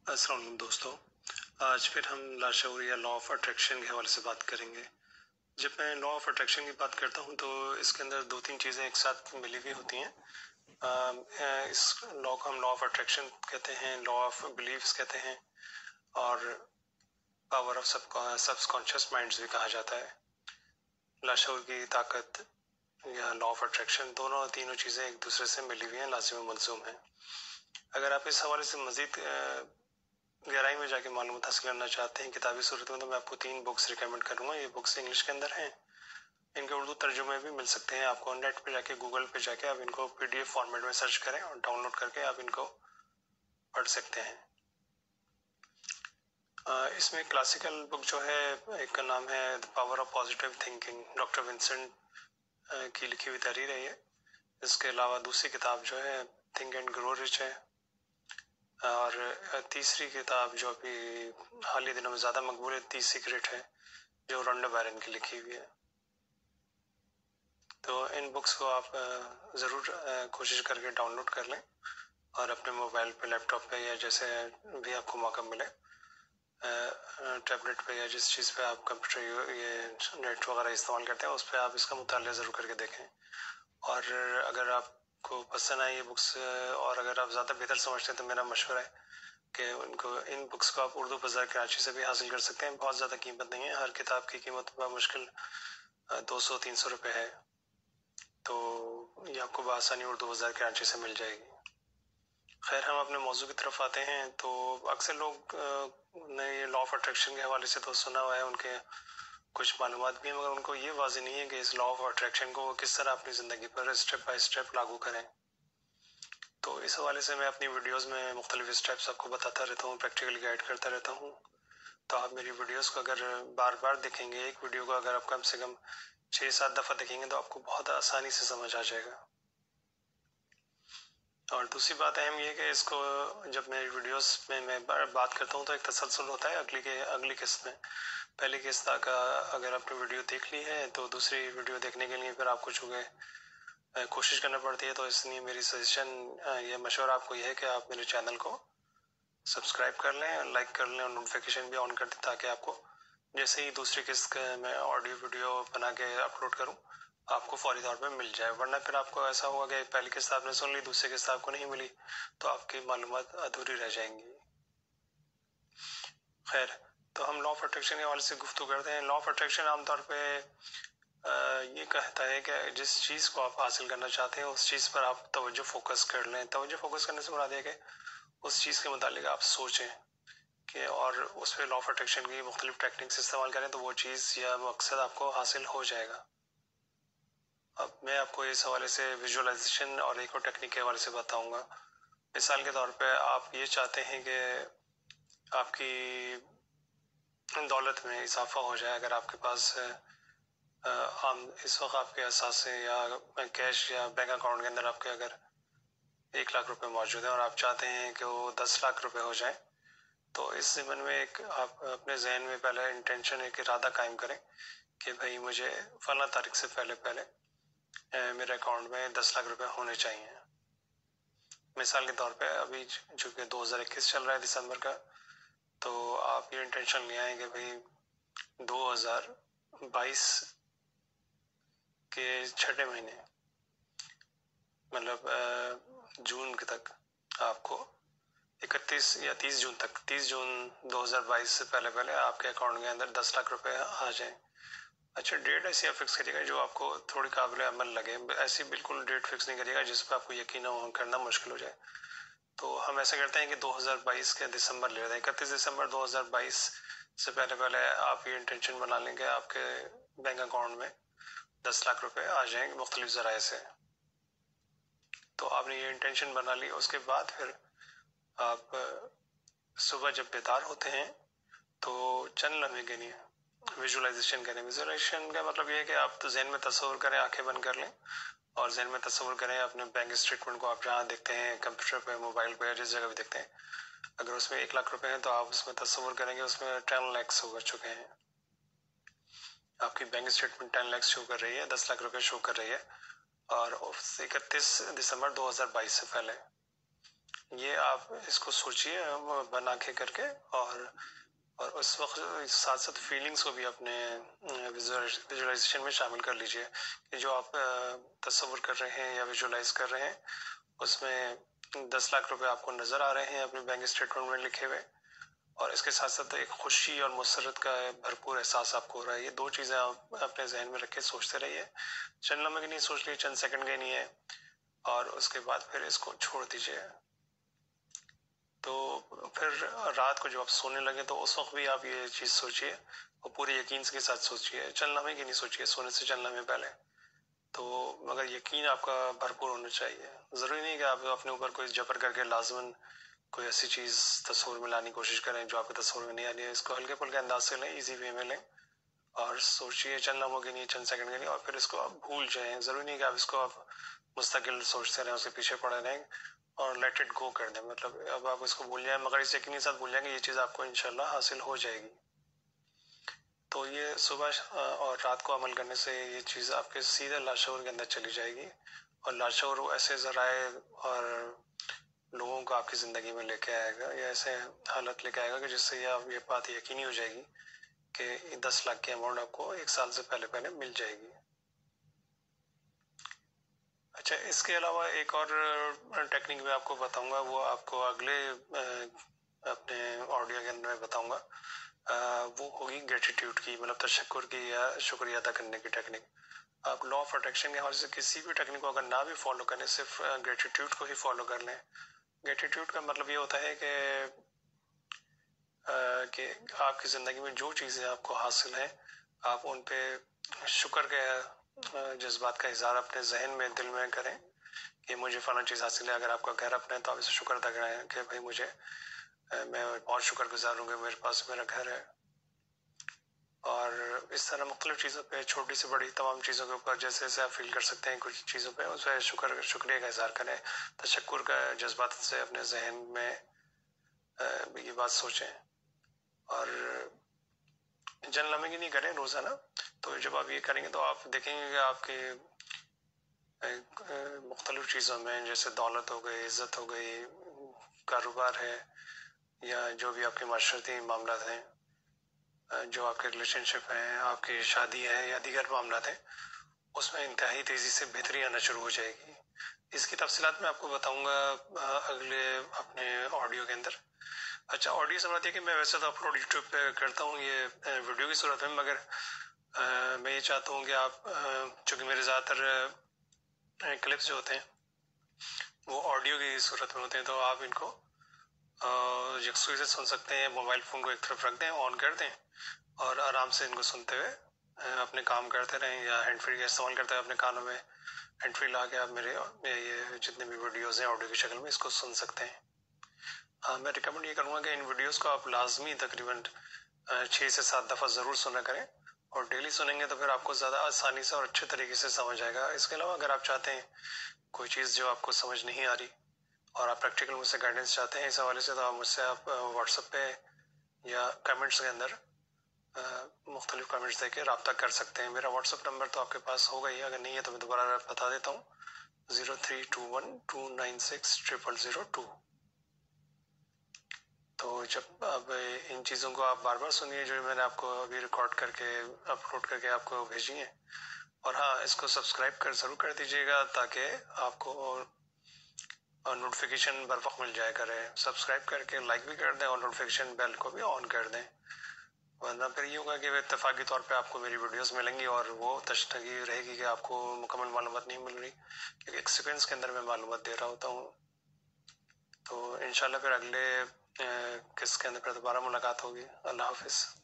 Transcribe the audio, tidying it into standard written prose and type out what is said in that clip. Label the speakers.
Speaker 1: अस्सलाम वालेकुम दोस्तों। आज फिर हम लाशऊर या लॉ ऑफ अट्रैक्शन के हवाले से बात करेंगे। जब मैं लॉ ऑफ अट्रैक्शन की बात करता हूँ तो इसके अंदर दो तीन चीज़ें एक साथ मिली हुई होती हैं। इस लॉ को हम लॉ ऑफ अट्रैक्शन कहते हैं, लॉ ऑफ बिलीव्स कहते हैं और पावर ऑफ सबकॉन्शियस माइंड्स भी कहा जाता है। लाशऊर की ताकत या लॉ ऑफ अट्रैक्शन दोनों तीनों चीज़ें एक दूसरे से मिली हुई हैं, लाजिम व मलज़ूम हैं। अगर आप इस हवाले से मज़ीद गहराई में जाके मालूमात हासिल करना चाहते हैं किताबी सूरत में, तो मैं आपको 3 बुक्स रिकमेंड करूँगा। ये बुक्स इंग्लिश के अंदर हैं, इनके उर्दू तर्जुमे भी मिल सकते हैं। आपको नेट पे जाके, गूगल पे जाके आप इनको PDF फॉर्मेट में सर्च करें और डाउनलोड करके आप इनको पढ़ सकते हैं। इसमें क्लासिकल बुक जो है, एक का नाम है the power of positive thinking, doctor Vincent की लिखी हुई तहरीर है ये। इसके अलावा दूसरी किताब जो है थिंक एंड ग्रो रिच है, और तीसरी किताब जो अभी हाल ही दिनों में ज़्यादा मकबूल है, दी सीक्रेट है, जो रोंडा बैरन की लिखी हुई है। तो इन बुक्स को आप ज़रूर कोशिश करके डाउनलोड कर लें और अपने मोबाइल पे, लैपटॉप पे या जैसे भी आपको मौका मिले, टैबलेट पे या जिस चीज़ पे आप कंप्यूटर ये नेट वगैरह इस्तेमाल करते हैं, उस पर आप इसका मुताला ज़रूर करके देखें। और अगर आपको पसंद आए ये बुक्स और अगर आप ज़्यादा बेहतर समझते हैं, तो मेरा मशवरा है कि इन बुक्स को आप उर्दू बाज़ार कराची से भी हासिल कर सकते हैं। बहुत ज़्यादा कीमत नहीं है, हर किताब की कीमत मुश्किल 200-300 रुपये है, तो ये आपको बआसानी उर्दू बाज़ार कराची से मिल जाएगी। खैर, हम अपने मौजू की तरफ आते हैं। तो अक्सर लोग ने ये लॉ ऑफ अट्रैक्शन के हवाले से तो सुना हुआ है, उनके कुछ मालूमात भी हैं, मगर उनको ये वाज़ेह नहीं है कि इस लॉ ऑफ अट्रैक्शन को वो किस तरह अपनी ज़िंदगी पर स्टेप बाय स्टेप लागू करें। तो इस हवाले से मैं अपनी वीडियोस में मुख्तलिफ स्टेप्स आपको बताता रहता हूँ, प्रैक्टिकली गाइड करता रहता हूँ। तो आप मेरी वीडियोस को अगर बार बार देखेंगे, एक वीडियो को अगर आप कम से कम 6-7 दफ़ा देखेंगे, तो आपको बहुत आसानी से समझ आ जाएगा। और दूसरी बात अहम ये है कि इसको जब मेरी वीडियोस में मैं बात करता हूँ तो एक तसलसल होता है अगली किस्त में। पहली किस्त का अगर आपने वीडियो देख ली है, तो दूसरी वीडियो देखने के लिए फिर आपको चूँकि कोशिश करना पड़ती है, तो इसलिए मेरी सजेशन या मशवरा आपको यह है कि आप मेरे चैनल को सब्सक्राइब कर लें, लाइक कर लें और नोटिफिकेशन भी ऑन कर दें, ताकि आपको जैसे ही दूसरी किस्त मैं ऑडियो वीडियो बना के अपलोड करूँ, आपको फौरी तौर पे मिल जाए। वरना फिर आपको ऐसा होगा कि पहली किस्त आपने सुन ली, दूसरी किस्त आपको नहीं मिली, तो आपकी मालूमात अधूरी रह जाएंगी। खैर, तो हम लॉ ऑफ अट्रैक्शन के हवाले से गुफ्तगू करते हैं। लॉ ऑफ अट्रैक्शन आमतौर पे ये कहता है कि जिस चीज़ को आप हासिल करना चाहते हैं, उस चीज़ पर आप तवज्जो फोकस कर लें। तवज्जो फोकस करने से मुराद है कि उस चीज़ के मुतालिक आप सोचें कि और उस पर लॉ ऑफ अट्रैक्शन की मुख्तलिफ टेक्निक्स इस्तेमाल करें, तो वो चीज़ या मकसद आपको हासिल हो जाएगा। अब मैं आपको इस हवाले से विजुअलाइजेशन और एक और टेक्निक के हवाले से बताऊंगा। मिसाल के तौर पे आप ये चाहते हैं कि आपकी दौलत में इजाफा हो जाए। अगर आपके पास आम इस वक्त आपके असासे या कैश या बैंक अकाउंट के अंदर आपके अगर 1 लाख रुपए मौजूद है और आप चाहते हैं कि वो 10 लाख रुपए हो जाए, तो इस ज़मन में एक आप अपने जहन में पहले इंटेंशन, एक इरादा कायम करें कि भाई मुझे फला तारीख से पहले मेरे अकाउंट में 10 लाख रुपए होने चाहिए। मिसाल के तौर पे अभी चूँकि 2021 चल रहा है दिसंबर का, तो आप ये इंटेंशन ले आए कि भाई 2022 के छठे महीने, मतलब जून तक आपको 31 या 30 जून तक, 30 जून 2022 से पहले आपके अकाउंट के अंदर 10 लाख रुपए आ जाए। अच्छा, डेट ऐसी आप फिक्स करिएगा जो आपको थोड़ी काबिल अमल लगे। ऐसी बिल्कुल डेट फिक्स नहीं करिएगा जिस पर आपको यकीन करना मुश्किल हो जाए। तो हम ऐसा करते हैं कि 2022 के दिसंबर ले लेते हैं। 31 दिसंबर 2022 से पहले आप ये इंटेंशन बना लें कि आपके बैंक अकाउंट में 10 लाख रुपए आ जाएंगे मुख्तलिफ ज़राए से। तो आपने ये इंटेंशन बना ली। उसके बाद फिर आप सुबह जब बेदार होते हैं तो चंद लम्हे गिनिए, विजुअलाइजेशन करें। विजुअलाइजेशन का मतलब ये है कि आप तो जहन में तस्वुर करें, आंखें बंद कर लें और जहन में तस्वुर करें अपने बैंक स्टेटमेंट को। आप जहाँ देखते हैं, कंप्यूटर पे, मोबाइल पे, जिस जगह भी देखते हैं, अगर उसमें 1 लाख रुपए हैं, तो आप उसमें तस्वुर करेंगे उसमें 10 लाख हो चुके हैं। आपकी बैंक स्टेटमेंट 10 लाख शो कर रही है, 10 लाख रुपए शो कर रही है, और 31 दिसंबर 2022 से पहले। یہ آپ اس کو سوچیے بند آنکھیں کر کے، اور اس وقت ساتھ ساتھ فیلنگز کو بھی اپنے ویژولائزیشن میں شامل کر لیجئے کہ جو آپ تصور کر رہے ہیں یا ویژولائز کر رہے ہیں اس میں 10 لاکھ روپے آپ کو نظر آ رہے ہیں اپنے بینک اسٹیٹمنٹ میں لکھے ہوئے، اور اس کے ساتھ ساتھ ایک خوشی اور مسرت کا بھرپور احساس آپ کو ہو رہا ہے. یہ دو چیزیں آپ اپنے ذہن میں رکھ کے سوچتے رہیے. چند لمحے کے نہیں سوچ لیے، چند سیکنڈ کے نہیں ہے، اور اس کے بعد پھر اس کو چھوڑ دیجئے. تو پھر رات کو جب آپ سونے لگے تو اس وقت بھی آپ یہ چیز سوچیے اور پورے یقین کے ساتھ سوچیے. چند لمحے کی نہیں سوچیے، سونے سے چند لمحے پہلے. تو مگر یقین آپ کا بھرپور ہونا چاہیے. ضروری نہیں کہ آپ اپنے اوپر کوئی جبر کر کے لازماً کوئی ایسی چیز تصور میں لانے کی کوشش کریں جو آپ کے تصور میں نہیں آ رہی ہے. اس کو ہلکے پھلکے انداز سے لیں، ایزی وے میں لیں، اور سوچیے چند لمحوں کے لیے، چند سیکنڈ کے لیے، اور پھر اس کو آپ بھول جائیں. ضروری نہیں کہ آپ اس کو آپ مستقل سوچتے رہیں، اس کے پیچھے پڑے رہیں، اور لیٹ اٹ گو کر دیں. مطلب اب آپ اس کو بھول جائیں، مگر اس یقین کے ساتھ بھول جائیں کہ یہ چیز آپ کو انشاءاللہ حاصل ہو جائے گی. تو یہ صبح اور رات کو عمل کرنے سے یہ چیز آپ کے سیدھے لاشعور کے اندر چلی جائے گی، اور لاشعور ایسے ذرائع اور لوگوں کو آپ کی زندگی میں لے کے آئے گا، یا ایسے حالت لے کے آئے گا کہ جس سے یہ بات یقینی ہو جائے گی کہ 10 لاکھ کی اماؤنٹ آپ کو 1 سال سے پہلے مل جائے گی. اچھا، اس کے علاوہ ایک اور ٹیکنیک میں آپ کو بتاؤں گا، وہ آپ کو اگلے اپنے آڈیو کے اندر میں بتاؤں گا. وہ ہوگی گریٹیٹیوڈ کی، مطلب تشکر کی یا شکریہ ادا کرنے کی ٹیکنیک. آپ لا آف اٹریکشن کے حوالے سے کسی بھی ٹیکنیک کو اگر نہ بھی فالو کریں، صرف گریٹیٹیوڈ کو ہی فالو کر لیں. گریٹیٹیوڈ کا مطلب یہ ہوتا ہے کہ آپ کی زندگی میں جو چیزیں آپ کو حاصل ہیں، آپ ان پہ شکر کے جذبات کا اظہار اپنے ذہن میں، دل میں کریں کہ مجھے فلاں چیز حاصل ہے. اگر آپ کا گھر اپنا ہے تو آپ اسے شکر ادا کریں کہ بھائی مجھے، میں بہت شکر گزار ہوں کہ میرے پاس میرا گھر ہے. اور اس طرح مختلف چیزوں پہ، چھوٹی سے بڑی تمام چیزوں کے اوپر جیسے جیسے آپ فیل کر سکتے ہیں کچھ چیزوں پہ، اس پہ شکریہ کا اظہار کریں. تشکر کا جذبات سے اپنے ذہن میں یہ بات سوچیں، اور چند لمحے کی نہیں کریں روزانہ. تو جب آپ یہ کریں گے تو آپ دیکھیں گے کہ آپ کے مختلف چیزوں میں، جیسے دولت ہو گئی، عزت ہو گئی، کاروبار ہے، یا جو بھی آپ کے معاشرتی معاملات ہیں، جو آپ کے ریلیشن شپ ہیں، آپ کی شادی ہے یا دیگر معاملات ہیں، اس میں انتہائی تیزی سے بہتری آنا شروع ہو جائے گی. اس کی تفصیلات میں آپ کو بتاؤں گا اگلے اپنے آڈیو کے اندر. اچھا، آڈیو سے بات ہے کہ میں ویسے تو اپلوڈ یوٹیوب پہ کرتا ہوں یہ ویڈیو کی صورت میں، مگر میں یہ چاہتا ہوں کہ آپ، چونکہ میرے زیادہ تر کلپس جو ہوتے ہیں وہ آڈیو کی صورت میں ہوتے ہیں، تو آپ ان کو یکسوئی سے سن سکتے ہیں. موبائل فون کو ایک طرف رکھ دیں، آن کر دیں، اور آرام سے ان کو سنتے ہوئے اپنے کام کرتے رہیں، یا ہینڈ فری کا استعمال کرتے ہوئے اپنے کانوں میں ہینڈ فری لا کے آپ میرے یہ جتنے بھی ویڈیوز ہیں آڈیو کی شکل میں، اس کو سن سکتے ہیں. میں ریکمنڈ یہ کروں گا کہ ان ویڈیوز کو آپ لازمی تقریباً 6 سے 7 دفعہ ضرور سنا کریں، اور ڈیلی سنیں گے تو پھر آپ کو زیادہ آسانی سے اور اچھے طریقے سے سمجھ آئے گا. اس کے علاوہ اگر آپ چاہتے ہیں کوئی چیز جو آپ کو سمجھ نہیں آ رہی اور آپ پریکٹیکل مجھ سے گائیڈنس چاہتے ہیں اس حوالے سے، تو آپ مجھ سے واٹس ایپ پہ یا کمنٹس کے اندر مختلف کمنٹس دے کے رابطہ کر سکتے ہیں. میرا واٹس ایپ نمبر تو آپ کے پاس ہوگا ہی، اگر نہیں ہے تو میں دوبارہ بتا دیتا ہوں، 0321296002. تو جب اب ان چیزوں کو آپ بار بار سنیے جو میں نے آپ کو ابھی ریکارڈ کر کے اپلوڈ کر کے آپ کو بھیجی ہیں. اور ہاں، اس کو سبسکرائب ضرور کر دیجیے گا تاکہ آپ کو نوٹیفیکیشن بر وقت مل جائے کرے. سبسکرائب کر کے لائک بھی کر دیں، اور نوٹیفیکیشن بیل کو بھی آن کر دیں، ورنہ پھر یہ ہوگا کہ اتفاقی طور پہ آپ کو میری ویڈیوز ملیں گی اور وہ تشنگی رہے گی کہ آپ کو مکمل معلومات نہیں مل رہی، کیونکہ ایک سیکوینس کے اندر میں معلومات دے رہا ہوتا ہوں. تو انشاءاللہ پھر اگلے قسط کے اندر پھر دوبارہ ملاقات ہوگی. اللہ حافظ.